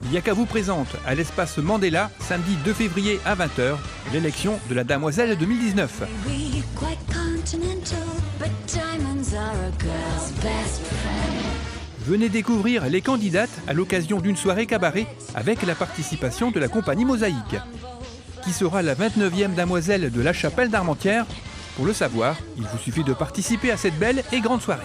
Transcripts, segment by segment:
Yaka vous présente à l'espace Mandela, samedi 2 février à 20h, l'élection de la Damoiselle 2019. Venez découvrir les candidates à l'occasion d'une soirée cabaret avec la participation de la compagnie Mosaïque. Qui sera la 29e Damoiselle de la Chapelle d'Armentières? Pour le savoir, il vous suffit de participer à cette belle et grande soirée.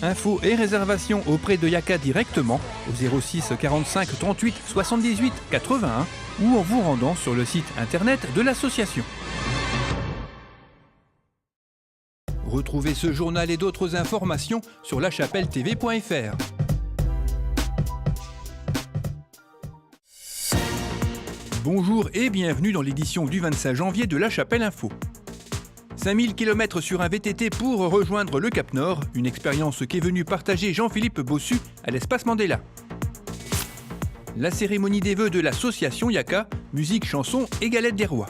Infos et réservations auprès de Yaka directement au 06 45 38 78 81 ou en vous rendant sur le site internet de l'association. Retrouvez ce journal et d'autres informations sur lachapelle-tv.fr. Bonjour et bienvenue dans l'édition du 25 janvier de La Chapelle Info. 5000 km sur un VTT pour rejoindre le Cap Nord, une expérience qu'est venu partager Jean-Philippe Bossu à l'espace Mandela. La cérémonie des vœux de l'association Yaka, musique, chansons et galette des rois.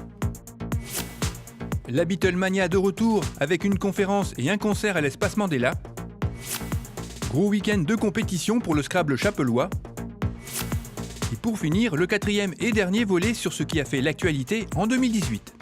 La Beatlemania de retour avec une conférence et un concert à l'espace Mandela. Gros week-end de compétition pour le Scrabble chapellois. Et pour finir, le 4e et dernier volet sur ce qui a fait l'actualité en 2018.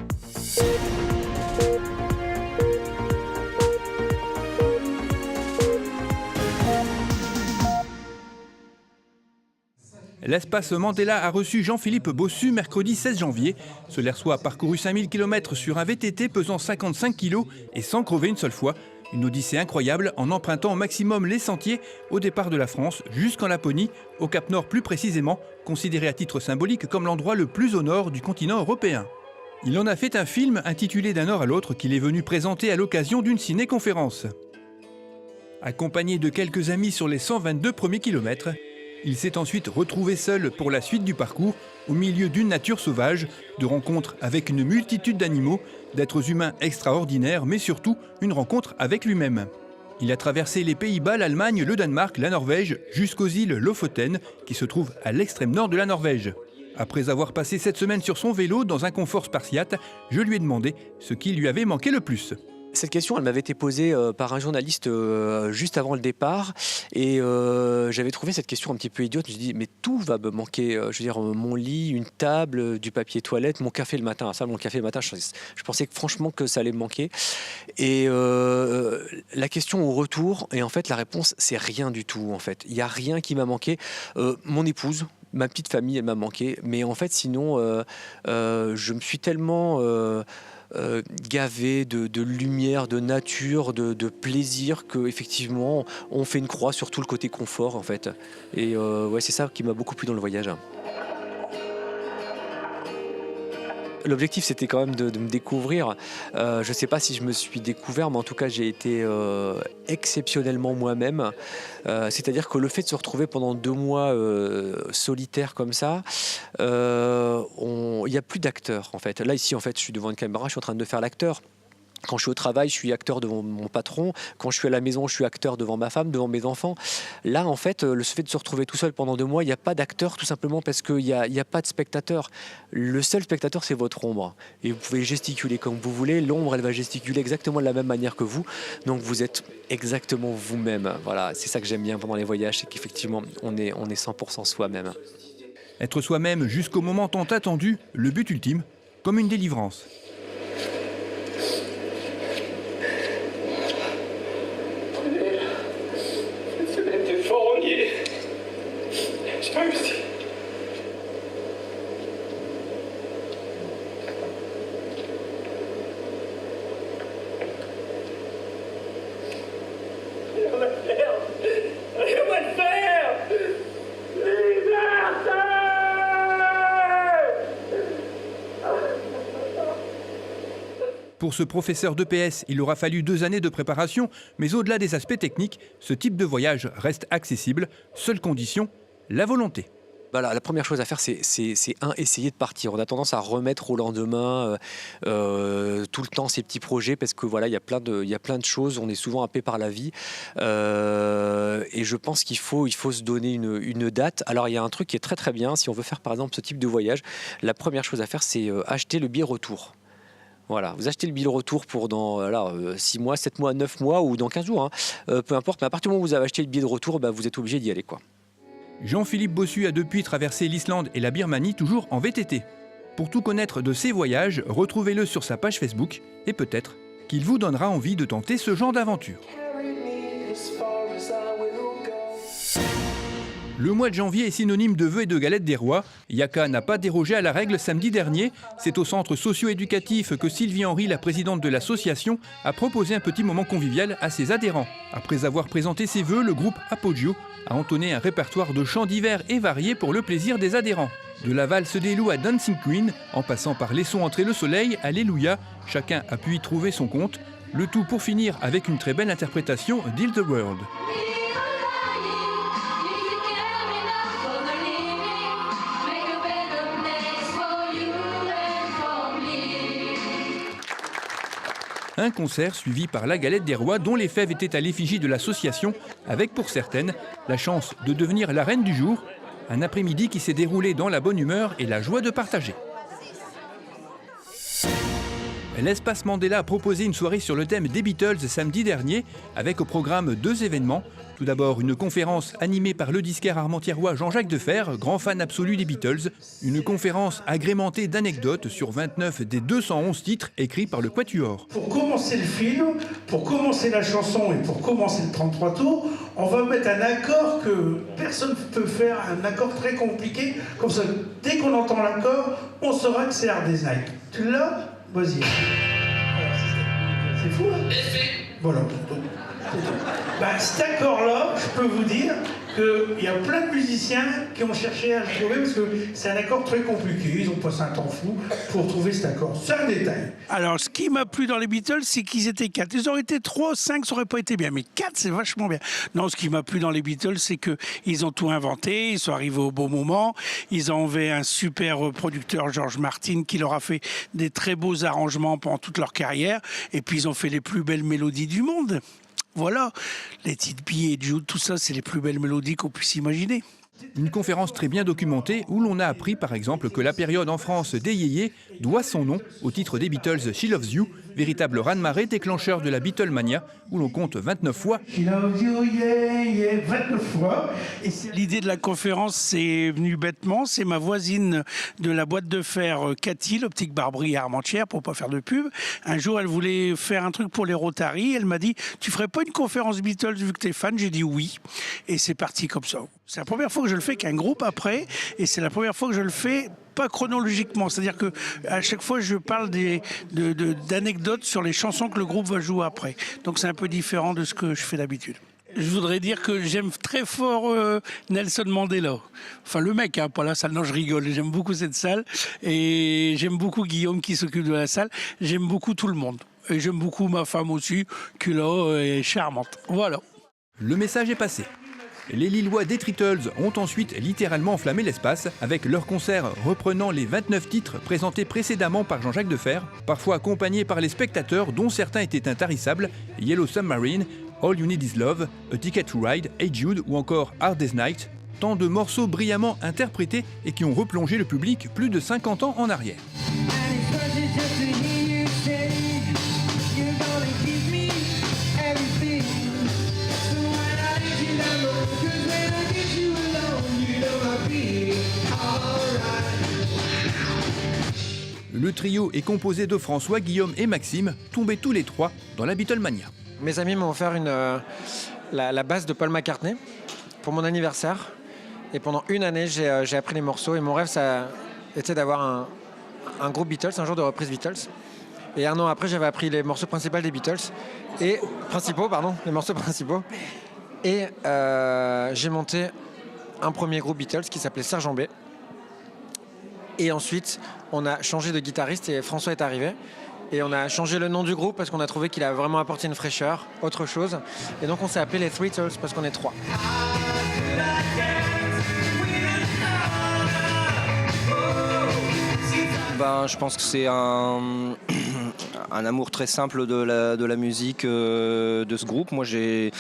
L'espace Mandela a reçu Jean-Philippe Bossu mercredi 16 janvier. Ce Lerçois a parcouru 5000 km sur un VTT pesant 55 kg et sans crever une seule fois. Une odyssée incroyable en empruntant au maximum les sentiers au départ de la France jusqu'en Laponie, au Cap Nord plus précisément, considéré à titre symbolique comme l'endroit le plus au nord du continent européen. Il en a fait un film intitulé D'un nord à l'autre qu'il est venu présenter à l'occasion d'une ciné-conférence. Accompagné de quelques amis sur les 122 premiers kilomètres, il s'est ensuite retrouvé seul pour la suite du parcours, au milieu d'une nature sauvage, de rencontres avec une multitude d'animaux, d'êtres humains extraordinaires, mais surtout une rencontre avec lui-même. Il a traversé les Pays-Bas, l'Allemagne, le Danemark, la Norvège, jusqu'aux îles Lofoten, qui se trouvent à l'extrême nord de la Norvège. Après avoir passé cette semaine sur son vélo dans un confort spartiate, je lui ai demandé ce qui lui avait manqué le plus. Cette question, elle m'avait été posée par un journaliste juste avant le départ et j'avais trouvé cette question un petit peu idiote. Je me suis dit, mais tout va me manquer. Je veux dire, mon lit, une table, du papier toilette, mon café le matin. Ça, mon café le matin, je pensais que, franchement que ça allait me manquer. Et la question au retour, et en fait, la réponse, c'est rien du tout. En fait, il n'y a rien qui m'a manqué. Mon épouse, ma petite famille, elle m'a manqué. Mais en fait, sinon, je me suis tellement... gavé de lumière, de nature, de plaisir, qu'effectivement on fait une croix sur tout le côté confort en fait. Et ouais, c'est ça qui m'a beaucoup plu dans le voyage. L'objectif, c'était quand même de me découvrir. Je ne sais pas si je me suis découvert, mais en tout cas, j'ai été exceptionnellement moi-même. C'est-à-dire que le fait de se retrouver pendant 2 mois solitaire comme ça, il n'y a plus d'acteur, en fait. Là, ici, en fait, je suis devant une caméra, je suis en train de faire l'acteur. Quand je suis au travail, je suis acteur devant mon patron. Quand je suis à la maison, je suis acteur devant ma femme, devant mes enfants. Là, en fait, le fait de se retrouver tout seul pendant 2 mois, il n'y a pas d'acteur, tout simplement parce qu'il n'y a pas de spectateur. Le seul spectateur, c'est votre ombre. Et vous pouvez gesticuler comme vous voulez. L'ombre, elle va gesticuler exactement de la même manière que vous. Donc, vous êtes exactement vous-même. Voilà, c'est ça que j'aime bien pendant les voyages, c'est qu'effectivement, on est 100% soi-même. Être soi-même jusqu'au moment tant attendu, le but ultime, comme une délivrance. Pour ce professeur d'EPS, il aura fallu 2 années de préparation, mais au-delà des aspects techniques, ce type de voyage reste accessible. Seule condition, la volonté. Voilà, la première chose à faire, c'est essayer de partir. On a tendance à remettre au lendemain tout le temps ces petits projets parce que voilà, il y a plein de choses. On est souvent happé par la vie et je pense qu'il faut se donner une date. Alors il y a un truc qui est très très bien si on veut faire par exemple ce type de voyage. La première chose à faire, c'est acheter le billet retour. Voilà, vous achetez le billet retour pour dans 6 mois, 7 mois, 9 mois ou dans 15 jours, peu importe, mais à partir du moment où vous avez acheté le billet de retour, vous êtes obligé d'y aller, quoi. Jean-Philippe Bossu a depuis traversé l'Islande et la Birmanie, toujours en VTT. Pour tout connaître de ses voyages, retrouvez-le sur sa page Facebook et peut-être qu'il vous donnera envie de tenter ce genre d'aventure. Le mois de janvier est synonyme de vœux et de galettes des rois. Yaka n'a pas dérogé à la règle samedi dernier. C'est au centre socio-éducatif que Sylvie Henry, la présidente de l'association, a proposé un petit moment convivial à ses adhérents. Après avoir présenté ses vœux, le groupe Apogeo a entonné un répertoire de chants divers et variés pour le plaisir des adhérents. De la valse des loups à Dancing Queen, en passant par Laissons entrer le soleil, Alléluia, chacun a pu y trouver son compte. Le tout pour finir avec une très belle interprétation d'Heal the World. Un concert suivi par la Galette des Rois dont les fèves étaient à l'effigie de l'association avec pour certaines la chance de devenir la reine du jour. Un après-midi qui s'est déroulé dans la bonne humeur et la joie de partager. L'Espace Mandela a proposé une soirée sur le thème des Beatles samedi dernier avec au programme 2 événements. Tout d'abord, une conférence animée par le disquaire armentiérois Jean-Jacques Defer, grand fan absolu des Beatles. Une conférence agrémentée d'anecdotes sur 29 des 211 titres écrits par le Quatuor. Pour commencer le film, pour commencer la chanson et pour commencer le 33 tours, on va mettre un accord que personne ne peut faire, un accord très compliqué. Comme ça, dès qu'on entend l'accord, on saura que c'est Hard Day's Night. Tu l'as ? Vas-y. C'est fou, hein ? Voilà. Cet accord-là, je peux vous dire qu'il y a plein de musiciens qui ont cherché à le trouver parce que c'est un accord très compliqué. Ils ont passé un temps fou pour trouver cet accord. C'est un détail. Alors, ce qui m'a plu dans les Beatles, c'est qu'ils étaient 4. Ils auraient été 3 ou 5, ça aurait pas été bien. Mais 4, c'est vachement bien. Non, ce qui m'a plu dans les Beatles, c'est qu'ils ont tout inventé. Ils sont arrivés au bon moment. Ils avaient un super producteur, George Martin, qui leur a fait des très beaux arrangements pendant toute leur carrière. Et puis, ils ont fait les plus belles mélodies du monde. Voilà, les Let It Be et Jude, tout ça, c'est les plus belles mélodies qu'on puisse imaginer. Une conférence très bien documentée où l'on a appris par exemple que la période en France des yéyés doit son nom au titre des Beatles She Loves You, véritable raz-de-marée déclencheur de la Beatlemania où l'on compte 29 fois. She loves you, yeah, yeah, 29 fois. L'idée de la conférence, c'est venu bêtement. C'est ma voisine de la boîte de fer, Cathy, l'optique Barbry à Armentières, pour pas faire de pub. Un jour, elle voulait faire un truc pour les Rotary. Elle m'a dit, tu ferais pas une conférence Beatles vu que t'es fan? J'ai dit oui. Et c'est parti comme ça. C'est la première fois que je le fais qu'un groupe après. Et c'est la première fois que je le fais pas chronologiquement, c'est-à-dire que à chaque fois je parle d'anecdotes sur les chansons que le groupe va jouer après. Donc c'est un peu différent de ce que je fais d'habitude. Je voudrais dire que j'aime très fort Nelson Mandela. Enfin le mec, hein, pas la salle, non je rigole, j'aime beaucoup cette salle. Et j'aime beaucoup Guillaume qui s'occupe de la salle. J'aime beaucoup tout le monde. Et j'aime beaucoup ma femme aussi, qui là est charmante. Voilà. Le message est passé. Les Lillois des Treatles ont ensuite littéralement enflammé l'espace avec leur concert reprenant les 29 titres présentés précédemment par Jean-Jacques Defer, parfois accompagnés par les spectateurs dont certains étaient intarissables, Yellow Submarine, All You Need Is Love, A Ticket to Ride, Hey Jude ou encore Hard Day's Night, tant de morceaux brillamment interprétés et qui ont replongé le public plus de 50 ans en arrière. Le trio est composé de François, Guillaume et Maxime, tombés tous les trois dans la Beatlemania. Mes amis m'ont offert la basse de Paul McCartney pour mon anniversaire. Et pendant une année, j'ai appris les morceaux. Et mon rêve, ça était d'avoir un groupe Beatles, un jour de reprise Beatles. Et un an après, j'avais appris les morceaux principaux des Beatles. Les morceaux principaux. Et j'ai monté un premier groupe Beatles qui s'appelait Sergent B. Et ensuite, on a changé de guitariste et François est arrivé. Et on a changé le nom du groupe parce qu'on a trouvé qu'il a vraiment apporté une fraîcheur, autre chose. Et donc on s'est appelé les Treatles parce qu'on est 3. Je pense que c'est un amour très simple de la musique de ce groupe. Moi, j'ai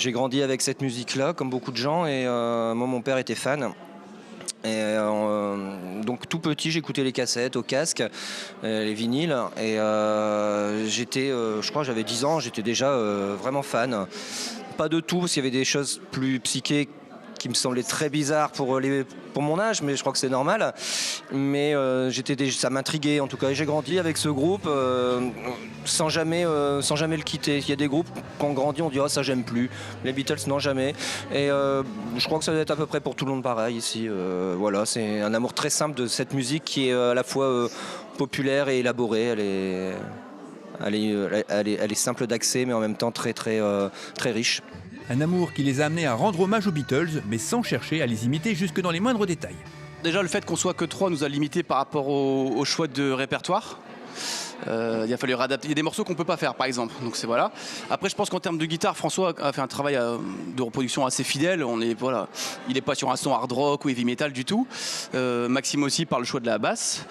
grandi avec cette musique-là, comme beaucoup de gens. Et moi, mon père était fan. Et donc tout petit, j'écoutais les cassettes au casque, les vinyles, et je crois que j'avais 10 ans, j'étais déjà vraiment fan. Pas de tout, parce qu'il y avait des choses plus psyché qui me semblaient très bizarres pour mon âge, mais je crois que c'est normal. Mais ça m'intriguait en tout cas, et j'ai grandi avec ce groupe sans jamais le quitter. Il y a des groupes quand on grandit, on dit ça j'aime plus. Les Beatles non, jamais. Et je crois que ça doit être à peu près pour tout le monde pareil ici. Voilà, c'est un amour très simple de cette musique qui est à la fois populaire et élaborée. Elle est simple d'accès, mais en même temps très riche. Un amour qui les a amenés à rendre hommage aux Beatles, mais sans chercher à les imiter jusque dans les moindres détails. Déjà, le fait qu'on soit que 3 nous a limités par rapport au choix de répertoire. Il a fallu réadapter. Il y a des morceaux qu'on ne peut pas faire, par exemple. Donc c'est voilà. Après, je pense qu'en termes de guitare, François a fait un travail de reproduction assez fidèle. Il n'est pas sur un son hard rock ou heavy metal du tout. Maxime aussi par le choix de la basse.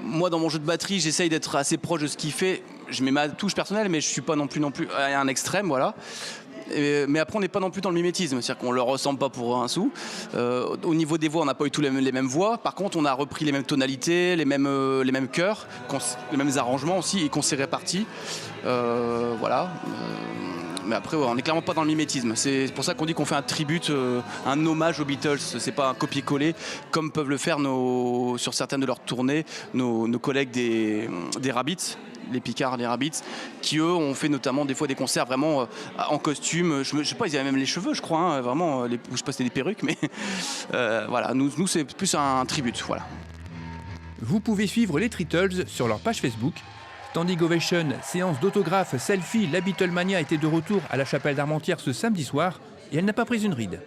Moi, dans mon jeu de batterie, j'essaye d'être assez proche de ce qu'il fait. Je mets ma touche personnelle, mais je ne suis pas non plus à un extrême, voilà. Mais après, on n'est pas non plus dans le mimétisme, c'est-à-dire qu'on ne leur ressemble pas pour un sou. Au niveau des voix, on n'a pas eu tous les mêmes voix. Par contre, on a repris les mêmes tonalités, les mêmes chœurs, les mêmes arrangements aussi, et qu'on s'est répartis. Voilà. Mais après, on n'est clairement pas dans le mimétisme. C'est pour ça qu'on dit qu'on fait un tribute, un hommage aux Beatles. C'est pas un copier-coller, comme peuvent le faire sur certaines de leurs tournées nos collègues des Rabbits. Les Picards, les Rabbits, qui eux ont fait notamment des fois des concerts vraiment en costume. Je sais pas, ils avaient même les cheveux, je crois, hein, vraiment. Je sais pas si c'était des perruques, mais voilà. Nous c'est plus un tribute, voilà. Vous pouvez suivre les Treatles sur leur page Facebook. Standing Ovation, séance d'autographes, selfie, la Beatlemania était de retour à la chapelle d'Armentières ce samedi soir et elle n'a pas pris une ride.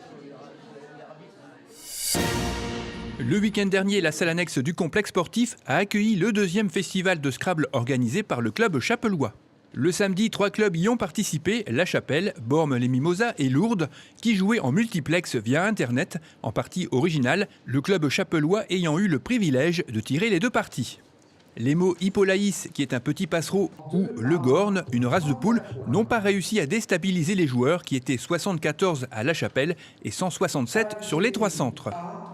Le week-end dernier, la salle annexe du complexe sportif a accueilli le 2e festival de Scrabble organisé par le club chapellois. Le samedi, 3 clubs y ont participé, La Chapelle, Bormes-les-Mimosas et Lourdes, qui jouaient en multiplex via Internet, en partie originale, le club chapellois ayant eu le privilège de tirer les 2 parties. Les mots Hippolaïs, qui est un petit passereau, ou le Gorne, une race de poule, n'ont pas réussi à déstabiliser les joueurs qui étaient 74 à La Chapelle et 167 sur les 3 centres.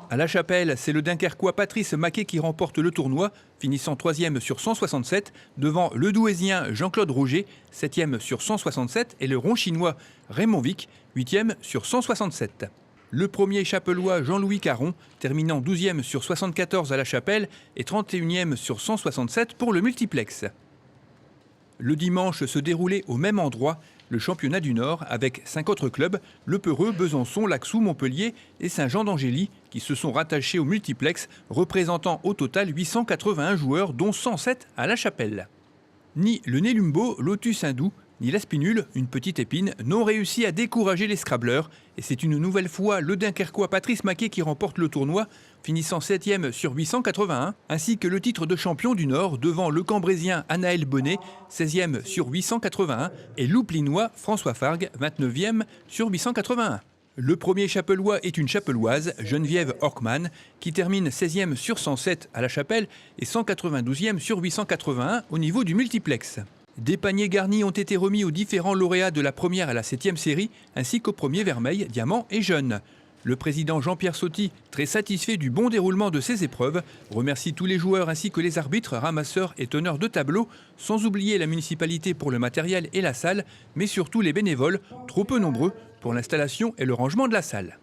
À La Chapelle, c'est le Dunkerquois Patrice Maquet qui remporte le tournoi, finissant 3e sur 167, devant le Douaisien Jean-Claude Roger, 7e sur 167, et le Ronchinois Raymond Vic, 8e sur 167. Le premier chapellois Jean-Louis Caron, terminant 12e sur 74 à La Chapelle et 31e sur 167 pour le multiplex. Le dimanche se déroulait au même endroit le championnat du Nord avec 5 autres clubs, Le Peureux, Besançon, Laxou, Montpellier et Saint-Jean-d'Angély, qui se sont rattachés au multiplex, représentant au total 881 joueurs, dont 107 à La Chapelle. Ni le Nélumbo, Lotus hindou, ni la spinule, une petite épine, n'ont réussi à décourager les scrabbleurs. Et c'est une nouvelle fois le Dunkerquois Patrice Maquet qui remporte le tournoi, finissant 7e sur 881, ainsi que le titre de champion du Nord devant le Cambrésien Anaël Bonnet, 16e sur 881, et l'Ouplinois François Fargue, 29e sur 881. Le premier chapellois est une chapelloise, Geneviève Orkman, qui termine 16e sur 107 à La Chapelle et 192e sur 881 au niveau du multiplex. Des paniers garnis ont été remis aux différents lauréats de la première à la 7e série, ainsi qu'aux premiers vermeil, diamant et jeune. Le président Jean-Pierre Sauty, très satisfait du bon déroulement de ces épreuves, remercie tous les joueurs ainsi que les arbitres, ramasseurs et teneurs de tableaux, sans oublier la municipalité pour le matériel et la salle, mais surtout les bénévoles, trop peu nombreux, pour l'installation et le rangement de la salle.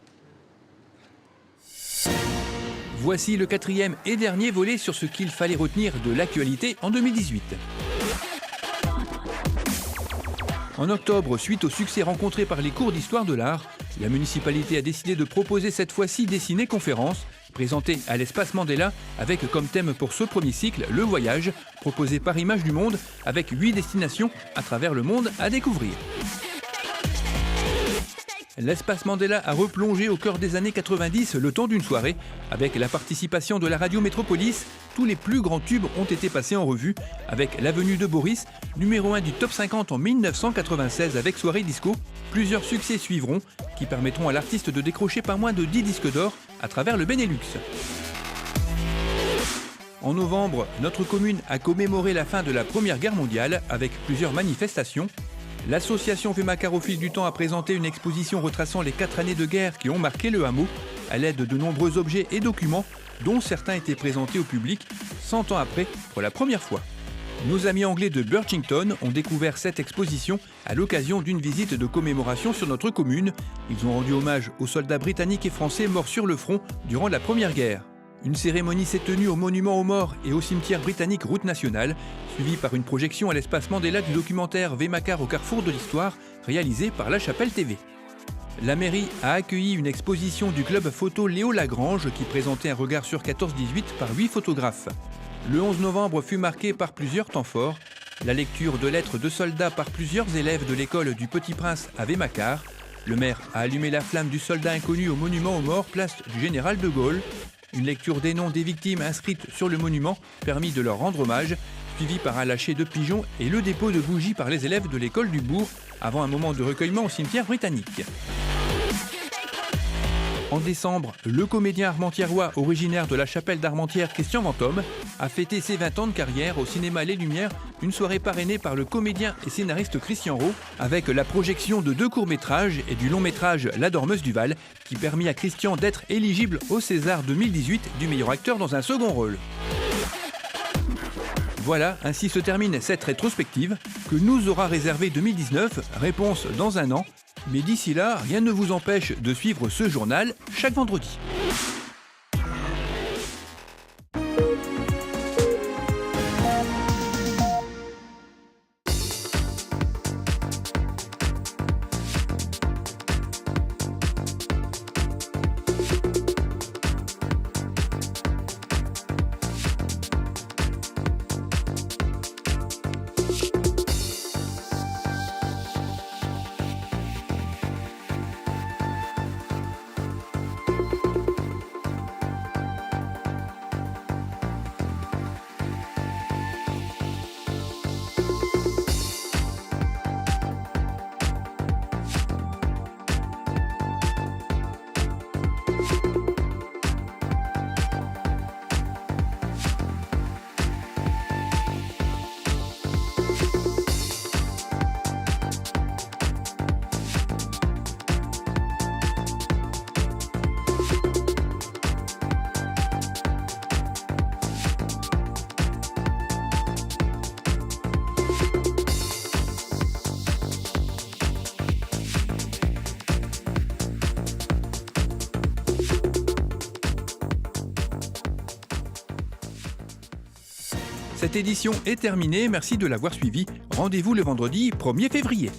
Voici le 4e et dernier volet sur ce qu'il fallait retenir de l'actualité en 2018. En octobre, suite au succès rencontré par les cours d'histoire de l'art, la municipalité a décidé de proposer cette fois-ci des ciné-conférences présentées à l'espace Mandela avec comme thème pour ce premier cycle le voyage, proposé par Images du Monde avec 8 destinations à travers le monde à découvrir. L'espace Mandela a replongé au cœur des années 90 le temps d'une soirée. Avec la participation de la radio Métropolis, tous les plus grands tubes ont été passés en revue, avec La Venue de Boris, numéro 1 du top 50 en 1996 avec Soirée Disco. Plusieurs succès suivront, qui permettront à l'artiste de décrocher pas moins de 10 disques d'or à travers le Benelux. En novembre, notre commune a commémoré la fin de la Première Guerre mondiale avec plusieurs manifestations. L'association Vémacar au fil du temps a présenté une exposition retraçant les 4 années de guerre qui ont marqué le hameau. à l'aide de nombreux objets et documents dont certains étaient présentés au public 100 ans après pour la première fois. Nos amis anglais de Birchington ont découvert cette exposition à l'occasion d'une visite de commémoration sur notre commune. Ils ont rendu hommage aux soldats britanniques et français morts sur le front durant la Première Guerre. Une cérémonie s'est tenue au monument aux morts et au cimetière britannique Route nationale, suivie par une projection à l'espace Mandela du documentaire Vémacar au carrefour de l'histoire, réalisé par La Chapelle TV. La mairie a accueilli une exposition du club photo Léo Lagrange qui présentait un regard sur 14-18 par 8 photographes. Le 11 novembre fut marqué par plusieurs temps forts. La lecture de lettres de soldats par plusieurs élèves de l'école du Petit Prince à Vémacar. Le maire a allumé la flamme du soldat inconnu au monument aux morts, place du Général de Gaulle. Une lecture des noms des victimes inscrites sur le monument permit de leur rendre hommage, suivi par un lâcher de pigeons et le dépôt de bougies par les élèves de l'école du bourg, avant un moment de recueillement au cimetière britannique. En décembre, le comédien armentiérois originaire de la chapelle d'Armentières, Christian Vanthomme, a fêté ses 20 ans de carrière au cinéma Les Lumières, une soirée parrainée par le comédien et scénariste Christian Rau, avec la projection de 2 courts-métrages et du long-métrage La Dormeuse du Val, qui permit à Christian d'être éligible au César 2018 du meilleur acteur dans un second rôle. Voilà, ainsi se termine cette rétrospective que nous aura réservé 2019, réponse dans un an. Mais d'ici là, rien ne vous empêche de suivre ce journal chaque vendredi. Cette édition est terminée, merci de l'avoir suivie. Rendez-vous le vendredi 1er février.